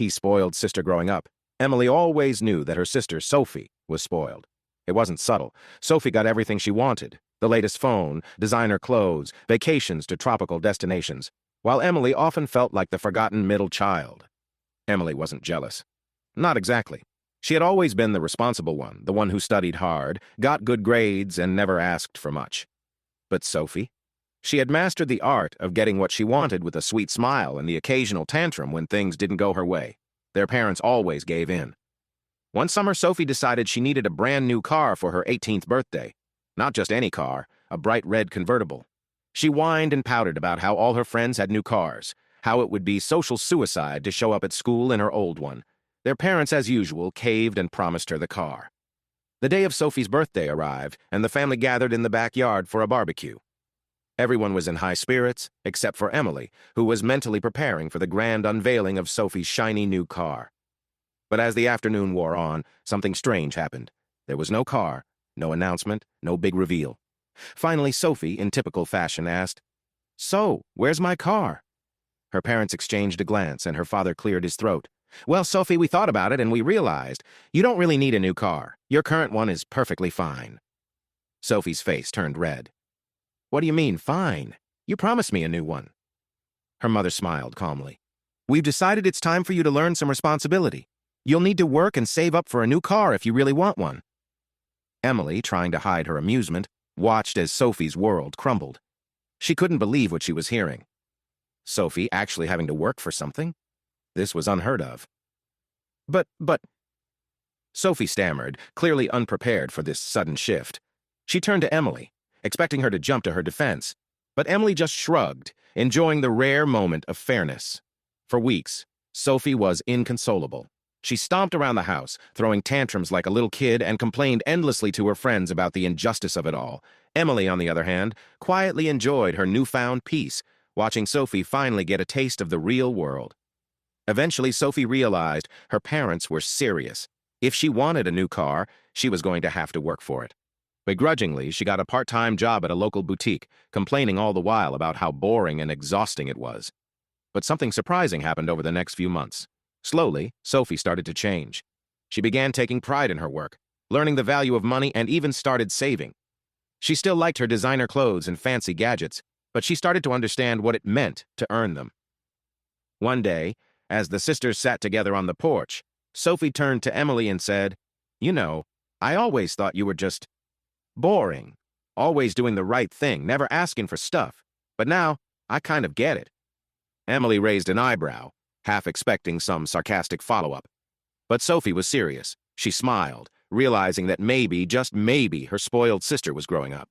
spoiled sister growing up, Emily always knew that her sister, Sophie, was spoiled. It wasn't subtle. Sophie got everything she wanted: the latest phone, designer clothes, vacations to tropical destinations, while Emily often felt like the forgotten middle child. Emily wasn't jealous. Not exactly. She had always been the responsible one, the one who studied hard, got good grades, and never asked for much. But Sophie? She had mastered the art of getting what she wanted with a sweet smile and the occasional tantrum when things didn't go her way. Their parents always gave in. One summer, Sophie decided she needed a brand new car for her 18th birthday. Not just any car, a bright red convertible. She whined and pouted about how all her friends had new cars, how it would be social suicide to show up at school in her old one. Their parents, as usual, caved and promised her the car. The day of Sophie's birthday arrived, and the family gathered in the backyard for a barbecue. Everyone was in high spirits, except for Emily, who was mentally preparing for the grand unveiling of Sophie's shiny new car. But as the afternoon wore on, something strange happened. There was no car, no announcement, no big reveal. Finally, Sophie, in typical fashion, asked, "So, where's my car?" Her parents exchanged a glance, and her father cleared his throat. "Well, Sophie, we thought about it, and we realized you don't really need a new car. Your current one is perfectly fine." Sophie's face turned red. "What do you mean, fine? You promised me a new one." Her mother smiled calmly. "We've decided it's time for you to learn some responsibility. You'll need to work and save up for a new car if you really want one." Emily, trying to hide her amusement, watched as Sophie's world crumbled. She couldn't believe what she was hearing. Sophie actually having to work for something? This was unheard of. But... Sophie stammered, clearly unprepared for this sudden shift. She turned to Emily, expecting her to jump to her defense, but Emily just shrugged, enjoying the rare moment of fairness. For weeks, Sophie was inconsolable. She stomped around the house, throwing tantrums like a little kid, and complained endlessly to her friends about the injustice of it all. Emily, on the other hand, quietly enjoyed her newfound peace, watching Sophie finally get a taste of the real world. Eventually, Sophie realized her parents were serious. If she wanted a new car, she was going to have to work for it. Begrudgingly, she got a part-time job at a local boutique, complaining all the while about how boring and exhausting it was. But something surprising happened over the next few months. Slowly, Sophie started to change. She began taking pride in her work, learning the value of money, and even started saving. She still liked her designer clothes and fancy gadgets, but she started to understand what it meant to earn them. One day, as the sisters sat together on the porch, Sophie turned to Emily and said, "You know, I always thought you were just boring, always doing the right thing, never asking for stuff. But now, I kind of get it." Emily raised an eyebrow, half expecting some sarcastic follow-up. But Sophie was serious. She smiled, realizing that maybe, just maybe, her spoiled sister was growing up.